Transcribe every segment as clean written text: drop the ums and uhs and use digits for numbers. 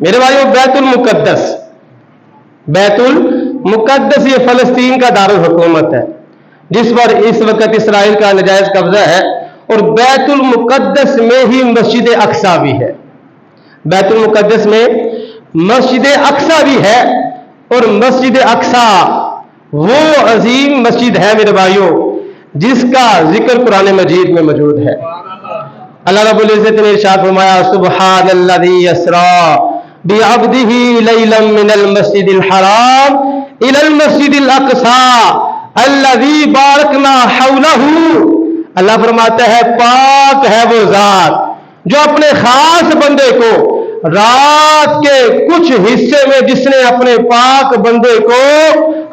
میرے بھائیو بیت المقدس، بیت المقدس یہ فلسطین کا دارالحکومت ہے جس پر اس وقت اسرائیل کا ناجائز قبضہ ہے، اور بیت المقدس میں ہی مسجد اقصی بھی ہے۔ بیت المقدس میں مسجد اقصی بھی ہے، اور مسجد اقصی وہ عظیم مسجد ہے میرے بھائیو جس کا ذکر قرآن مجید میں موجود ہے۔ اللہ رب العزت نے ارشاد فرمایا سبحان الذی اسریٰ بعبدہ لیلا من المسجد الحرام الی المسجد الاقصی الذی بارکنا حولہ۔ اللہ فرماتا ہے پاک ہے وہ ذات جو اپنے خاص بندے کو رات کے کچھ حصے میں جس نے اپنے پاک بندے کو،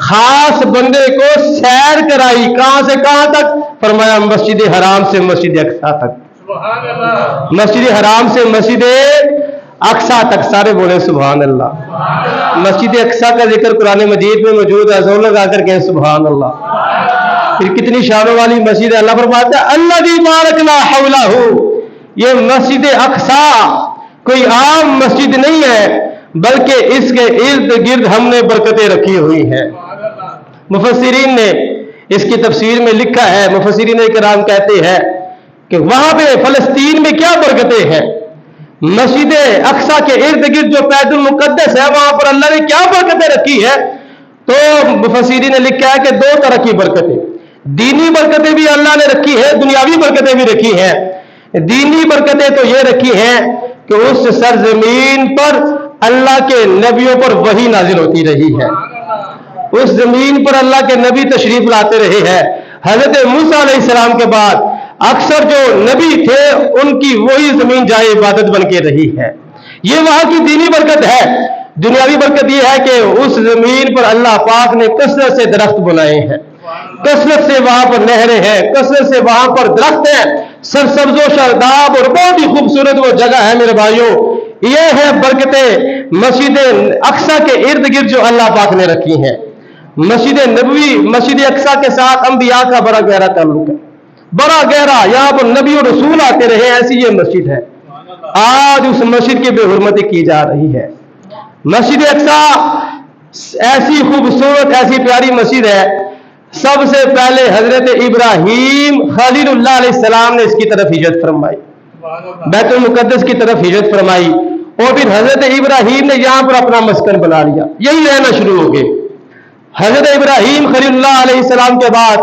خاص بندے کو سیر کرائی، کہاں سے کہاں تک؟ فرمایا مسجد حرام سے مسجد اقصی تک، مسجد حرام سے مسجد اقصی تک۔ سارے بولے سبحان اللہ۔ مسجد اقصی کا ذکر قرآن مجید میں موجود ہے، زور لگا کر کہیں سبحان اللہ۔ پھر کتنی شانوں والی مسجد ہے۔ اللہ فرماتا ہے الذی بارکنا حولہ، یہ مسجد اقصی کوئی عام مسجد نہیں ہے بلکہ اس کے ارد گرد ہم نے برکتیں رکھی ہوئی ہیں۔ مفسرین نے اس کی تفسیر میں لکھا ہے، مفسرین کرام کہتے ہیں کہ وہاں پہ فلسطین میں کیا برکتیں ہیں، مسجد اقصی کے ارد گرد جو بیت المقدس ہے وہاں پر اللہ نے کیا برکتیں رکھی ہے؟ تو مفسرین نے لکھا ہے کہ دو طرح کی برکتیں، دینی برکتیں بھی اللہ نے رکھی ہے، دنیاوی برکتیں بھی رکھی ہیں۔ دینی برکتیں تو یہ رکھی ہیں کہ اس سرزمین پر اللہ کے نبیوں پر وحی نازل ہوتی رہی ہے، اس زمین پر اللہ کے نبی تشریف لاتے رہے ہیں۔ حضرت موسیٰ علیہ السلام کے بعد اکثر جو نبی تھے ان کی وہی زمین جائے عبادت بن کے رہی ہے، یہ وہاں کی دینی برکت ہے۔ دنیاوی برکت یہ ہے کہ اس زمین پر اللہ پاک نے کثرت سے درخت بنائے ہیں، کثرت سے وہاں پر نہریں ہیں، کثرت سے وہاں پر درخت ہیں، سرسبز و شاداب، اور بہت ہی خوبصورت وہ جگہ ہے میرے بھائیوں۔ یہ ہے برکتیں مسجد اقصی کے ارد گرد جو اللہ پاک نے رکھی ہیں۔ مسجد نبوی، مسجد اقصی کے ساتھ انبیاء کا بڑا گہرا تعلق ہے، بڑا گہرا، یہاں پر نبی و رسول آتے رہے، ایسی یہ مسجد ہے۔ آج اس مسجد کی بے حرمتی کی جا رہی ہے۔ مسجد اقصی ایسی خوبصورت، ایسی پیاری مسجد ہے، سب سے پہلے حضرت ابراہیم خلیل اللہ علیہ السلام نے اس کی طرف ہجرت فرمائی، بیت المقدس کی طرف ہجرت فرمائی، اور پھر حضرت ابراہیم نے یہاں پر اپنا مسکن بنا لیا، یہی رہنا شروع ہو گئے۔ حضرت ابراہیم خلیل اللہ علیہ السلام کے بعد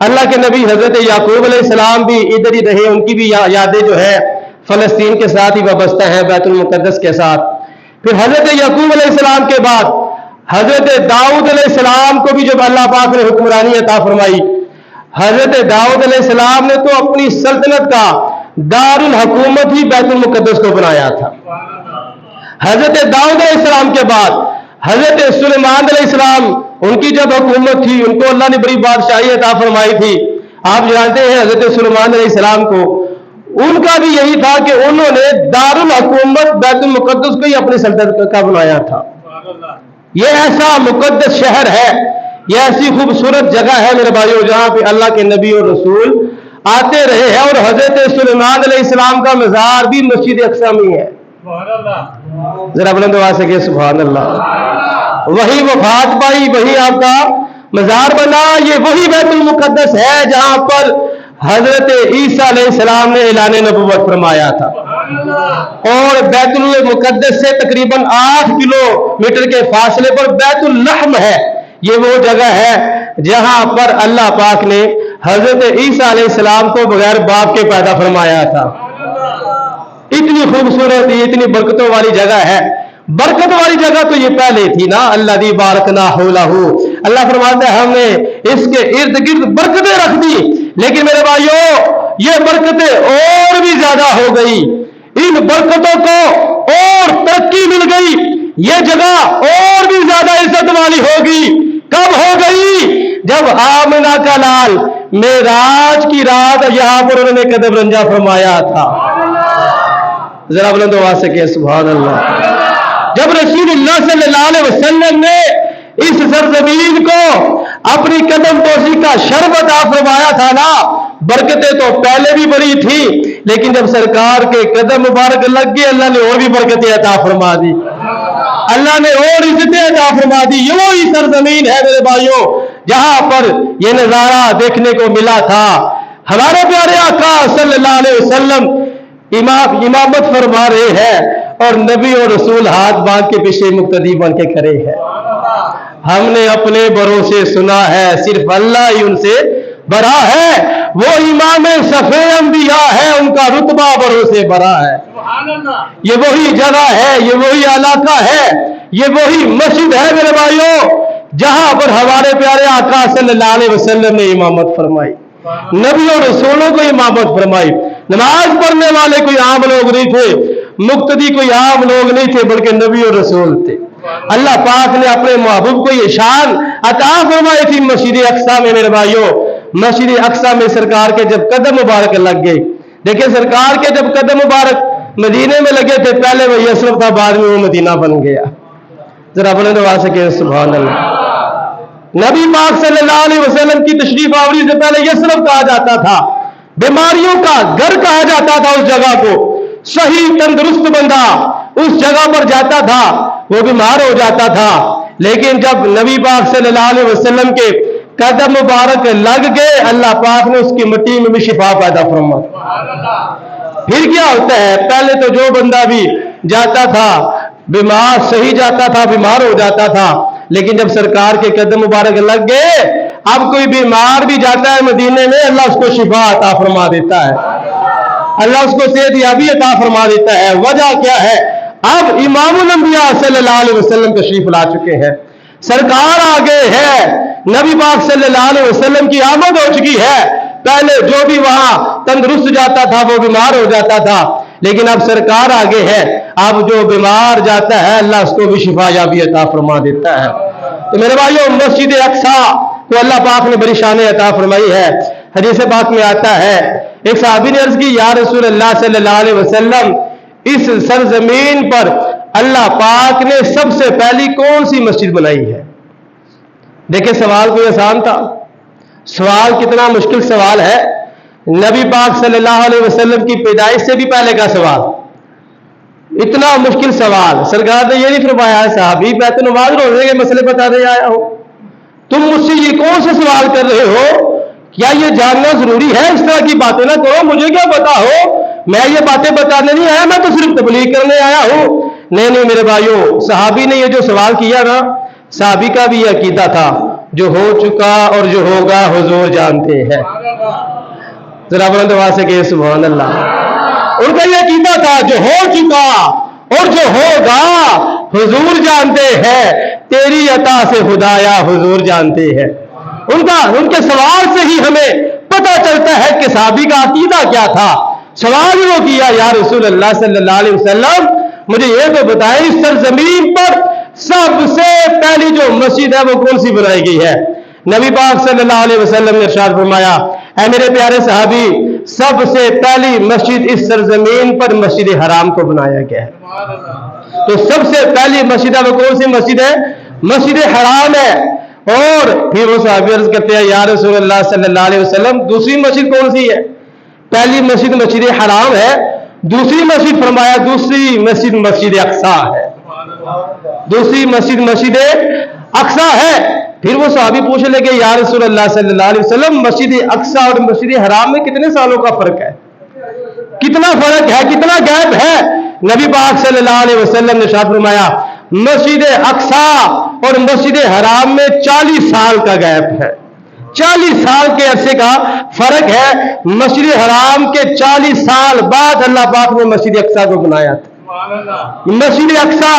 اللہ کے نبی حضرت یعقوب علیہ السلام بھی ادھر ہی رہے، ان کی بھی یادیں جو ہے فلسطین کے ساتھ ہی وابستہ ہیں، بیت المقدس کے ساتھ۔ پھر حضرت یعقوب علیہ السلام کے بعد حضرت داؤد علیہ السلام کو بھی جب اللہ پاک نے حکمرانی عطا فرمائی، حضرت داؤد علیہ السلام نے تو اپنی سلطنت کا دار الحکومت ہی بیت المقدس کو بنایا تھا۔ حضرت داؤد علیہ السلام کے بعد حضرت سلیمان علیہ السلام، ان کی جب حکومت تھی، ان کو اللہ نے بڑی بادشاہی عطا فرمائی تھی۔ آپ جانتے ہیں حضرت سلیمان علیہ السلام کو، ان کا بھی یہی تھا کہ انہوں نے دار الحکومت بیت المقدس کو ہی اپنی سلطنت کا بنایا تھا۔ یہ ایسا مقدس شہر ہے، یہ ایسی خوبصورت جگہ ہے میرے بھائیوں جہاں پہ اللہ کے نبی اور رسول آتے رہے ہیں، اور حضرت سلیمان علیہ السلام کا مزار بھی مسجد اقصی میں ہے۔ ذرا بلند آواز سے کہ سبحان اللہ۔ وہی وفات پائی، وہی آپ کا مزار بنا، یہ وہی بیت المقدس ہے جہاں پر حضرت عیسیٰ علیہ السلام نے اعلان نبوت فرمایا تھا، اور بیت المقدس سے تقریباً 8 کلومیٹر کے فاصلے پر بیت اللحم ہے، یہ وہ جگہ ہے جہاں پر اللہ پاک نے حضرت عیسیٰ علیہ السلام کو بغیر باپ کے پیدا فرمایا تھا۔ اتنی خوبصورت، اتنی برکتوں والی جگہ ہے۔ برکت والی جگہ تو یہ پہلے تھی نا، الذی بارکنا حولہ، اللہ فرماتا ہے ہم نے اس کے ارد گرد برکتیں رکھ دی، لیکن میرے بھائیوں یہ برکتیں اور بھی زیادہ ہو گئی، ان برکتوں کو اور ترقی مل گئی، یہ جگہ اور بھی زیادہ عزت والی ہوگی۔ کب ہو گئی؟ جب آمنہ کا لال معراج کی رات یہاں پر انہوں نے قدم رنجہ فرمایا تھا۔ ذرا بلند آواز سے کہ سبحان اللہ۔ جب رسول اللہ صلی اللہ علیہ وسلم نے اس سرزمین کو اپنی قدم توسیع کا شربت فرمایا تھا نا، برکتیں تو پہلے بھی بڑی تھی، لیکن جب سرکار کے قدم مبارک لگ گئے اللہ نے اور بھی برکتیں عطا فرما دی، اللہ نے اور عزتیں عطا فرما دی۔ یہ وہی سرزمین ہے میرے بھائیوں جہاں پر یہ نظارہ دیکھنے کو ملا تھا۔ ہمارے پیارے آقا صلی اللہ علیہ وسلم امامت فرما رہے ہیں اور نبی اور رسول ہاتھ باندھ کے پیچھے مقتدی بن کے کھڑے ہیں۔ ہم نے اپنے بھروسے سنا ہے صرف اللہ ہی ان سے بڑا ہے، وہ امام صفے انبیاء ہے، ان کا رتبہ بھروسے بڑا ہے۔ یہ وہی جگہ ہے، یہ وہی علاقہ ہے، یہ وہی مسجد ہے میرے بھائیوں جہاں پر ہمارے پیارے آقا صلی اللہ علیہ وسلم نے امامت فرمائی، نبی اور رسولوں کو امامت فرمائی۔ نماز پڑھنے والے کوئی عام لوگ نہیں تھے، مقتدی کوئی عام لوگ نہیں تھے، بلکہ نبی اور رسول تھے۔ اللہ پاک نے اپنے محبوب کو یہ شان عطا فرمائی تھی مسجد اقصی میں میرے بھائیوں۔ مسجد اقصی میں سرکار کے جب قدم مبارک لگ گئے، دیکھیں سرکار کے جب قدم مبارک مدینے میں لگے تھے، پہلے وہ یثرب تھا، بعد میں وہ مدینہ بن گیا۔ ذرا بلند آواز سے کہیں سبحان اللہ۔ نبی پاک صلی اللہ علیہ وسلم کی تشریف آوری سے پہلے یثرب کہا جاتا تھا، بیماریوں کا گھر کہا جاتا تھا اس جگہ کو۔ صحیح تندرست بندہ اس جگہ پر جاتا تھا وہ بیمار ہو جاتا تھا، لیکن جب نبی پاک صلی اللہ علیہ وسلم کے قدم مبارک لگ گئے اللہ پاک نے اس کی مٹی میں بھی شفا پیدا فرمائی۔ پھر کیا ہوتا ہے، پہلے تو جو بندہ بھی جاتا تھا بیمار، صحیح جاتا تھا بیمار ہو جاتا تھا، لیکن جب سرکار کے قدم مبارک لگ گئے اب کوئی بیمار بھی جاتا ہے مدینے میں اللہ اس کو شفا عطا فرما دیتا ہے، اللہ اس کو صحت یابی عطا فرما دیتا ہے۔ وجہ کیا ہے، اب امام الانبیاء صلی اللہ علیہ وسلم تشریف لا چکے ہیں، سرکار آ گئے ہیں، نبی پاک صلی اللہ علیہ وسلم کی آمد ہو چکی ہے۔ پہلے جو بھی وہاں تندرست جاتا تھا وہ بیمار ہو جاتا تھا، لیکن اب سرکار آگے ہے، اب جو بیمار جاتا ہے اللہ اس کو بھی شفا یابی عطا فرما دیتا ہے۔ تو میرے بھائیوں مسجد اقصی کو اللہ پاک نے بڑی شان عطا فرمائی ہے۔ حدیث پاک میں آتا ہے ایک صحابی نے عرض کی یا رسول اللہ صلی اللہ علیہ وسلم اس سرزمین پر اللہ پاک نے سب سے پہلی کون سی مسجد بنائی ہے؟ دیکھیں سوال کوئی آسان تھا، سوال کتنا مشکل سوال ہے۔ نبی پاک صلی اللہ علیہ وسلم کی پیدائش سے بھی پہلے کا سوال، اتنا مشکل سوال۔ سرکار نے یہ نہیں فرمایا صحابی میں تو نماز روزے کے مسئلے بتانے آیا ہوں، تم مجھ سے یہ کون سے سوال کر رہے ہو؟ کیا یہ جاننا ضروری ہے؟ اس طرح کی باتیں نہ کرو، مجھے کیا پتا ہو، میں یہ باتیں بتانے نہیں آیا، میں تو صرف تبلیغ کرنے آیا ہوں۔ نہیں میرے بھائیوں، صحابی نے یہ جو سوال کیا نا، صحابی کا بھی یہ عقیدہ تھا جو ہو چکا اور جو ہوگا حضور جانتے ہیں۔ ذرا بلند آواز سے کہیے سبحان اللہ۔ ان کا یہ عقیدہ تھا جو ہو چکا اور جو ہوگا حضور جانتے ہیں، تیری عطا سے خدایا حضور جانتے ہیں۔ ان کے سوال سے ہی ہمیں پتہ چلتا ہے کہ صحابی کا عقیدہ کیا تھا۔ سوال وہ کیا یا رسول اللہ صلی اللہ علیہ وسلم مجھے یہ تو بتائیں اس سرزمین پر سب سے پہلی جو مسجد ہے وہ کون سی بنائی گئی ہے؟ نبی پاک صلی اللہ علیہ وسلم نے ارشاد فرمایا اے میرے پیارے صحابی سب سے پہلی مسجد اس سرزمین پر مسجد حرام کو بنایا گیا ہے۔ تو سب سے پہلی مسجد ہے وہ کون سی مسجد ہے؟ مسجد حرام ہے۔ اور پھر وہ صحابی عرض کرتے ہیں یا رسول اللہ صلی اللہ علیہ وسلم دوسری مسجد کون سی ہے؟ پہلی مسجد مسجد حرام ہے، دوسری مسجد فرمایا دوسری مسجد مسجد اقصی ہے، دوسری مسجد مسجد اقصی ہے۔ پھر وہ صحابی پوچھنے لگے یا رسول اللہ صلی اللہ علیہ وسلم مسجد اقصی اور مسجد حرام میں کتنے سالوں کا فرق ہے؟ کتنا فرق ہے، کتنا گیپ ہے؟ نبی پاک صلی اللہ علیہ وسلم نے ارشاد فرمایا مسجد اقصی اور مسجد حرام میں 40 سال کا گیپ ہے، 40 سال کے عرصے کا فرق ہے۔ مسجد حرام کے 40 سال بعد اللہ پاک نے مسجد اقصی کو بنایا تھا۔ مسجد اقصی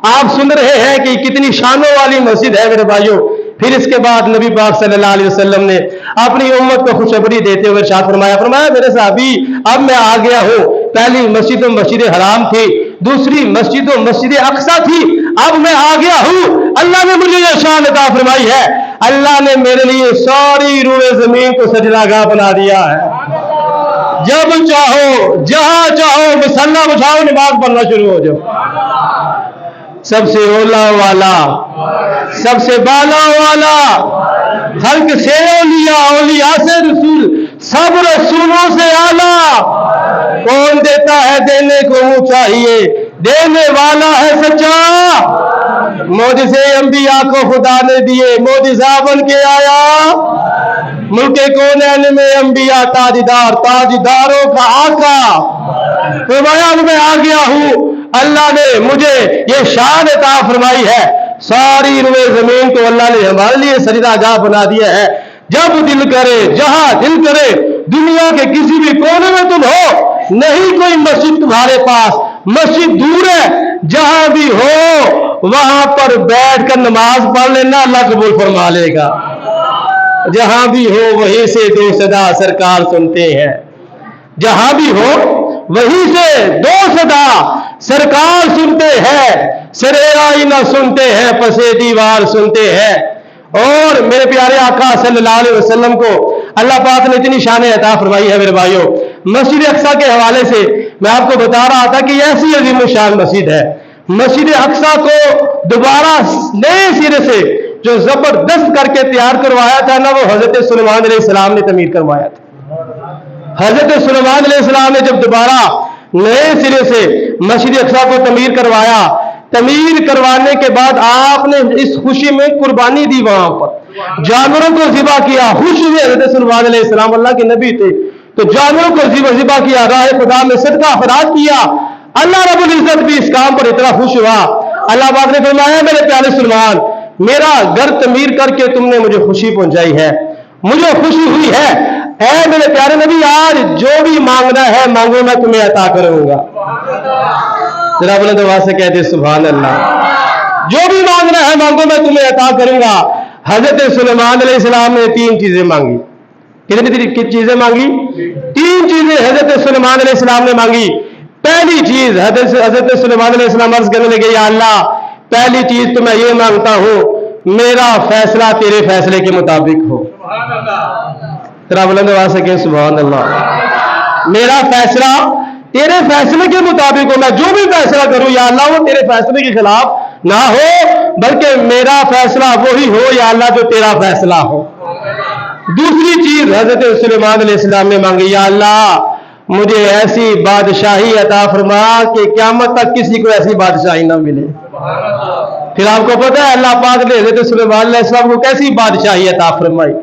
آپ سن رہے ہیں کہ کتنی شانوں والی مسجد ہے میرے بھائیوں۔ پھر اس کے بعد نبی پاک صلی اللہ علیہ وسلم نے اپنی امت کو خوشخبری دیتے ہوئے ارشاد فرمایا میرے صحابی اب میں آ گیا ہوں، پہلی مسجد تو مسجد حرام تھی، دوسری مسجد تو مسجد اقصی تھی، اب میں آ گیا ہوں، اللہ نے مجھے یہ شان عطا فرمائی ہے، اللہ نے میرے لیے ساری روئے زمین کو سجدہ گاہ بنا دیا ہے۔ جب چاہو جہاں چاہو مصلی بچھاؤ نماز پڑھنا شروع ہو جاؤ۔ سب سے اولا والا، سب سے بالا والا، خلق سے اولیاء، اولیاء سے رسول، सब रसूलों से आला। कौन देता है देने को मुंह चाहिए, देने वाला है सच्चा। मोजिज़े अंबिया को खुदा ने दिए, मोजिज़ा बन के आया। मुल्के कौनैन में अंबिया ताजदार, ताजदारों का आका। फरमाया मैं आ गया हूं, अल्लाह ने मुझे ये शान अता फरमाई है। सारी रुए जमीन को अल्लाह ने हमारे लिए सजदागाह बना दिया है। जब दिल करे, जहां दिल करे, दुनिया के किसी भी कोने में तुम हो, नहीं कोई मस्जिद तुम्हारे पास, मस्जिद दूर है, जहां भी हो वहां पर बैठकर नमाज पढ़ लेना, अल्लाह कबूल फरमा लेगा। जहां भी हो वहीं से दो सदा सरकार सुनते हैं। जहां भी हो वहीं से दो सदा सरकार सुनते हैं। सरे आईना सुनते हैं, पसे दीवार सुनते हैं। और मेरे प्यारे आका सल्लल्लाहु अलैहि वसल्लम को अल्लाह पाक ने इतनी शान अता फरमाई है। मेरे भाइयों, मस्जिद अक्सा के हवाले से मैं आपको बता रहा था कि ऐसी अजीम शान मस्जिद है। मस्जिद अक्सा को दोबारा नए सिरे से जो जबरदस्त करके तैयार करवाया था ना, वो हजरत सुलेमान अलैहिस्सलाम ने तमीर करवाया था। हजरत सुलेमान अलैहिस्सलाम ने जब दोबारा नए सिरे से मस्जिद अक्सा को तमीर करवाया, तमीर करवाने के बाद आपने इस खुशी में कुर्बानी दी, वहां पर जानवरों को ज़िबा किया। खुश हुए हजरत सुलेमान अलैहिस्सलाम, अल्लाह के नबी थे, तो जानवरों को ज़िबा किया, राह खुदा में सदका खैरात किया। अल्लाह रब्बुल इज्जत भी इस काम पर इतना खुश हुआ। अल्लाह पाक ने फरमाया, मेरे प्यारे सुलेमान, मेरा घर तमीर करके तुमने मुझे खुशी पहुंचाई है, मुझे खुशी हुई है। ऐ मेरे प्यारे नबी, आज जो भी मांगना है मांगो, मैं तुम्हें अता करूंगा। जरा बुलंद आवाज से कहते सुभान अल्लाह। जो भी मांगना है मांगो, मैं तुम्हें अता करूंगा। हजरत सुलेमान अलैहिस्सलाम ने तीन चीजें मांगी। कितनी चीजें मांगी? तीन चीजें हजरत सुलेमान अलैहिस्सलाम ने मांगी। पहली चीज हजरत सुलेमान अलैहिस्सलाम अर्ज करने लगे, या अल्लाह, पहली चीज तो मैं ये मांगता हूं, मेरा फैसला तेरे फैसले के मुताबिक हो। तेरा बुलंद आवाज से कहें सुभान अल्लाह। मेरा फैसला तेरे फैसले के मुताबिक हो। मैं जो भी फैसला करूं या अल्लाह, वो तेरे फैसले के खिलाफ ना हो, बल्कि मेरा फैसला वही हो या अल्लाह जो तेरा फैसला हो। दूसरी चीज हजरत सुलेमान अलैहिस्सलाम ने मांगी, या अल्लाह, मुझे ऐसी बादशाही अता फरमा कि क़यामत तक किसी को ऐसी बादशाही ना मिले। फिर आपको पता है अल्लाह पाक ने हजरत सुलेमान अलैहिस्सलाम को कैसी बादशाही अता फरमाई।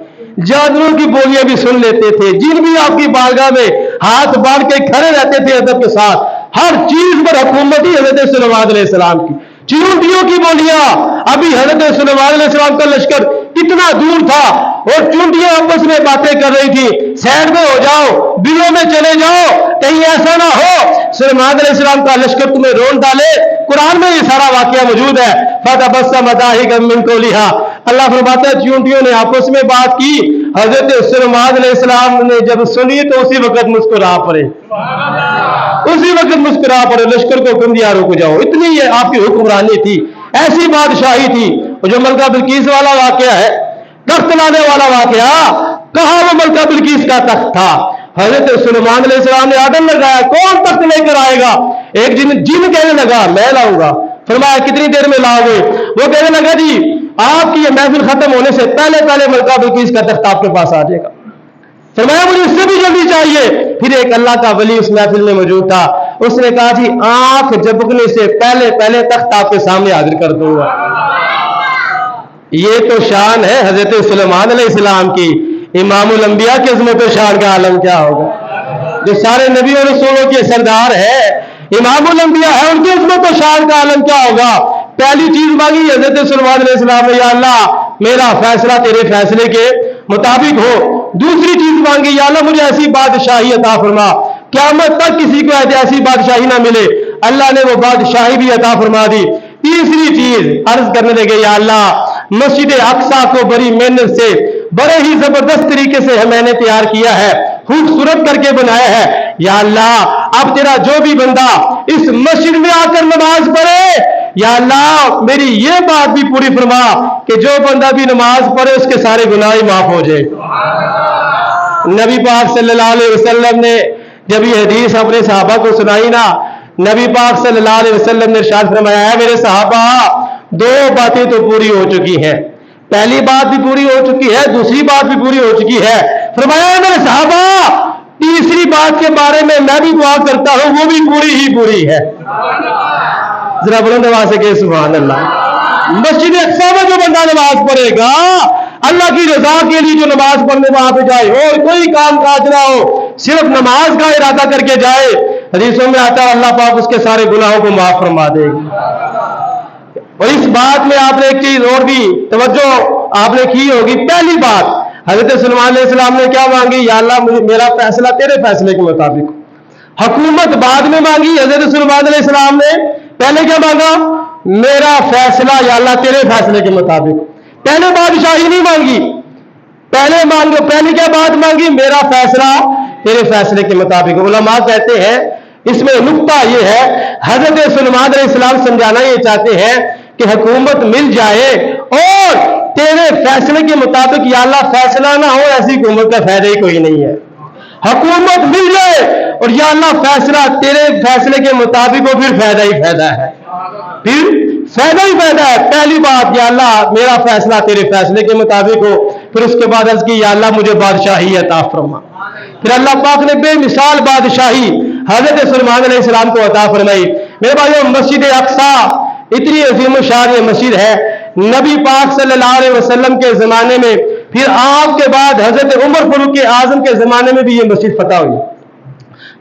जानवरों की बोलियां भी सुन लेते थे, जिन भी आपकी बारगाह में हाथ बांध के खड़े रहते थे अदब के साथ, हर चीज पर हुकूमत ही हजरत सुलेमान अलैहिस्सलाम की। चींटियों की बोलियां, अभी हजरत सुलेमान अलैहिस्सलाम का लश्कर कितना दूर था और चूंटियां आपस में बातें कर रही थी, साइड में हो जाओ, बिलों में चले जाओ, कहीं ऐसा ना हो सुलेमान अलैहिस्सलाम का लश्कर तुम्हें रोन डाले। कुरान में ये सारा वाकया मौजूद है। फतबस्सम दाहिकम मिन कौलिहा, अल्लाह फरमाता है चूंटियों ने आपस में बात की, हजरत सुलेमान अलैहिस्सलाम ने जब सुनी तो उसी वक्त मुस्कुरा पड़े, उसी वक्त मुस्कुरा पड़े। लश्कर को हुक्म दिया रुक जाओ। इतनी ये आपकी हुक्मरानी थी, ऐसी बादशाही थी। जो मलका बिल्कीस वाला वाकया है, तख्त लाने वाला वाकया, कहां वो मलका बिल्कीस का तख्त था? हजरत सुलेमान अलैहिस्सलाम ने आर्डर लगाया, कौन तख्त लेकर आएगा? एक जिन कहने लगा मैं लाऊंगा। फरमाया कितनी देर में लाओगे? वो कहने लगा जी आपकी ये महफिल खत्म होने से पहले पहले मलका बिल्कीस का तख्त आपके पास आ जाएगा। फरमाया मुझे इससे भी जल्दी चाहिए। फिर एक अल्लाह का वली उस महफिल में मौजूद था, उसने कहा जी आंख झपकने से पहले पहले तख्त आपके सामने हाजिर कर दूंगा। ये तो शान है हजरत सुलेमान अलैहिस्सलाम की। इमामुल अंबिया के अज़मत शान का आलम क्या होगा? जो सारे नबी और रसूलों के सरदार है, इमामुल अंबिया है, उनके अज़मत शान का आलम क्या होगा? पहली चीज मांगी हजरत सुलेमान अलैहिस्सलाम ने, या अल्लाह मेरा फैसला तेरे फैसले के मुताबिक हो। दूसरी चीज मांगी, या अल्लाह मुझे ऐसी बादशाही अता फरमा, क़यामत तक किसी को ऐसी बादशाही ना मिले। अल्लाह ने वो बादशाही भी अता फरमा दी। तीसरी चीज अर्ज करने लगे, या अल्लाह मस्जिद अक्सा को बड़ी मेहनत से बड़े ही जबरदस्त तरीके से मैंने तैयार किया है, खूबसूरत करके बनाया है। या अल्लाह अब तेरा जो भी बंदा इस मस्जिद में आकर नमाज पढ़े, या अल्लाह मेरी ये बात भी पूरी फरमा कि जो बंदा भी नमाज पढ़े उसके सारे गुनाह ही माफ हो जाए। नबी पाक सल्लल्लाहु अलैहि वसल्लम ने जब ये हदीस अपने सहाबा को सुनाई ना, नबी पाक सल्लल्लाहु अलैहि वसल्लम ने इरशाद फरमाया है, मेरे सहाबा दो बातें तो पूरी हो चुकी हैं। पहली बात भी पूरी हो चुकी है, दूसरी बात भी पूरी हो चुकी है। फरमाया मेरे सहाबा, तीसरी बात के बारे में मैं भी दुआ करता हूं, वो भी पूरी ही पूरी है। जरा बुलंद आवाज से कहे सुभान अल्लाह। मस्जिद अक्सा में जो बंदा नमाज पढ़ेगा, अल्लाह की रजा के लिए जो नमाज पढ़ने वहां पे जाए, और कोई काम काज ना हो, सिर्फ नमाज का इरादा करके जाए, हदीसों में आता है अल्लाह पाक उसके सारे गुनाहों को माफ फरमा देगा। और इस बात में आपने एक चीज और भी तवज्जो आपने की होगी। पहली बात, हजरत सुलेमान अलैहिस्सलाम ने क्या मांगी? या अल्लाह मेरा फैसला तेरे फैसले के मुताबिक। हुकूमत बाद में मांगी हजरत सुलेमान अलैहिस्सलाम ने, पहले क्या मांगा? मेरा फैसला या अल्लाह तेरे फैसले के मुताबिक। पहले बादशाही नहीं मांगी, पहले क्या बात मांगी? मेरा फैसला तेरे फैसले के मुताबिक। उलमा कहते हैं इसमें नुक्ता ये है, हजरत सुलेमान अलैहिस्सलाम समझाना ये चाहते हैं कि हुकूमत मिल जाए और तेरे फैसले के मुताबिक या अल्लाह फैसला ना हो, ऐसी हुकूमत का फायदा ही कोई नहीं है। हुकूमत मिल जाए और या अल्लाह फैसला तेरे फैसले के मुताबिक हो, फिर फायदा ही फायदा है, फिर फायदा ही फायदा है। पहली बात, या अल्लाह मेरा फैसला तेरे फैसले के मुताबिक हो। फिर उसके बाद अर्ज की, या अल्लाह मुझे बादशाही अता फरमा। फिर अल्लाह पाक ने बेमिसाल बादशाही हजरत सुलेमान अलैहिस्सलाम को अता फरमाई। मेरे भाइयों, मस्जिद अक्सा इतनी अजीम शान ये मस्जिद है, नबी पाक सल्लल्लाहु अलैहि वसल्लम के जमाने में, फिर आपके बाद हजरत उमर फारूक आजम के जमाने में भी ये मस्जिद फतह हुई।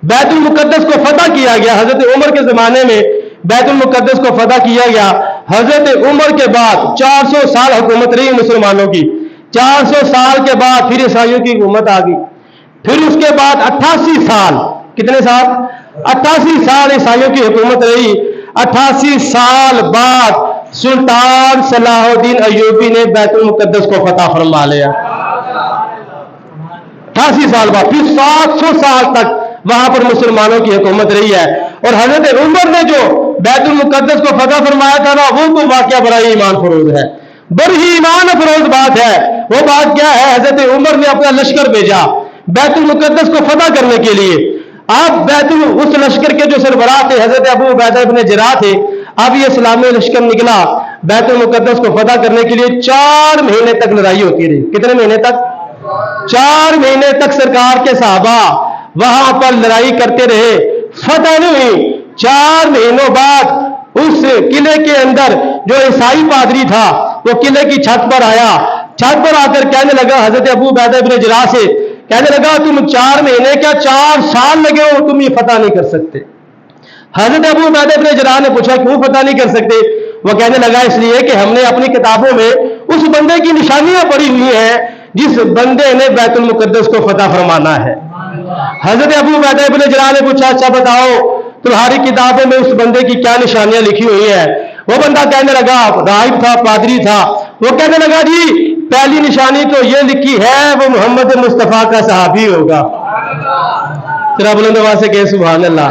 बैतुल मुकद्दस को फतह किया गया हजरत उमर के जमाने में, बैतुल मुकद्दस को फतह किया गया। हजरत उमर के बाद 400 साल हुकूमत रही मुसलमानों की। 400 साल के बाद फिर ईसाइयों की हुकूमत आ गई। फिर उसके बाद 88 साल, कितने साल? 88 साल ईसाइयों की हुकूमत रही। 88 साल बाद सुल्तान सलाहुद्दीन अय्यूबी ने बैतुल मुकद्दस को फतह फरमा लिया। 88 साल बाद फिर 700 साल तक वहां पर मुसलमानों की हुकूमत रही है। और हजरत उमर ने जो बैतुल मुकद्दस को फतह फरमाया था ना, वो तो वाकया बड़ा ही ईमान फरोज है, बड़ी ही ईमान फरोज बात है। वो बात क्या है? हजरत उमर ने अपना लश्कर भेजा बैतुल मुकद्दस को फतह करने के लिए। अब उस लश्कर के जो सरबराह थे हजरत अबू उबैदा इब्न जराह थे। अब ये इस्लामी लश्कर निकला बैतुल मुकद्दस को फतह करने के लिए। 4 महीने तक लड़ाई होती रही। कितने महीने तक? 4 महीने तक सरकार के सहाबा वहां पर लड़ाई करते रहे, फतह नहीं हुई। 4 महीनों बाद उस किले के अंदर जो ईसाई पादरी था, वो किले की छत पर आया। छत पर आकर कहने लगा हजरत अबू उबैदा इब्न जराह से, कहने लगा तुम 4 महीने क्या 4 साल लगे हो, तुम ये फतह नहीं कर सकते। हजरत अबू उबैदा इब्न जराह ने पूछा क्यों फतह नहीं कर सकते? वो कहने लगा इसलिए कि हमने अपनी किताबों में उस बंदे की निशानियां पड़ी हुई हैं जिस बंदे ने बैतुल मुकद्दस को फतह फरमाना है। हजरत अबू उबैदा इब्न जराह ने पूछा अच्छा बताओ तुम्हारी किताबों में उस बंदे की क्या निशानियां लिखी हुई है? वो बंदा कहने लगा, राहिब था, पादरी था, वो कहने लगा जी पहली निशानी तो ये लिखी है वो मोहम्मद मुस्तफा का सहाबी होगा। तेरा बुलंद आवाज से कहे सुभान अल्लाह।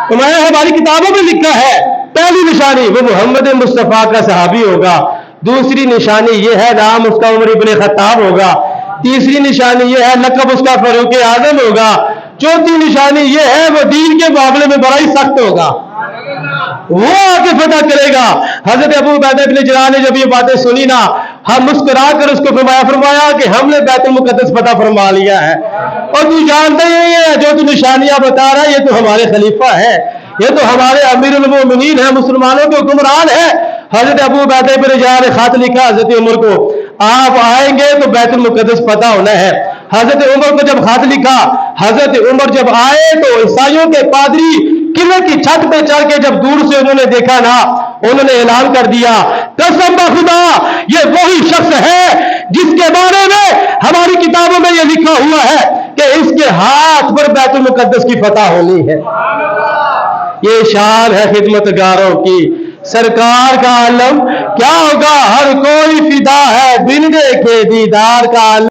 तो मैं हमारी किताबों में लिखा है पहली निशानी वो मोहम्मद मुस्तफा का सहाबी होगा। दूसरी निशानी ये है नाम उसका उमर इब्न खत्ताब होगा। तीसरी निशानी ये है लक़ब उसका फारूक आज़म होगा। चौथी निशानी ये है वो दीन के मामले में बड़ा ही सख्त होगा, वो आके फतह करेगा। हजरत अबू उबैदा इब्न जराह ने जब ये बातें सुनी ना, हम मुस्कुरा कर उसको फरमाया कि हमने बैतुल मुकद्दस फतह फरमा लिया है। और तू जानता ही है जो तू निशानियां बता रहा है ये तो हमारे खलीफा है, ये तो हमारे अमीरुल मोमिनीन है, मुसलमानों के हुक्मरान है। हजरत अबू उबैदा इब्न जराह ने खत लिखा हजरत उमर को, आप आएंगे तो बैतुल मुकद्दस फतह होना है। हजरत उमर को जब खत लिखा, हजरत उमर जब आए तो ईसाइयों के पादरी किले की छत पे चढ़ के जब दूर से उन्होंने देखा ना, उन्होंने ऐलान कर दिया कसम खुदा ये वही शख्स है जिसके बारे में हमारी किताबों में ये लिखा हुआ है कि इसके हाथ पर बैतुल मुकद्दस की फतह होनी है। ये शान है खिदमतगारों की, सरकार का आलम क्या होगा, हर कोई फिदा है बिन देखे दीदार का आलम।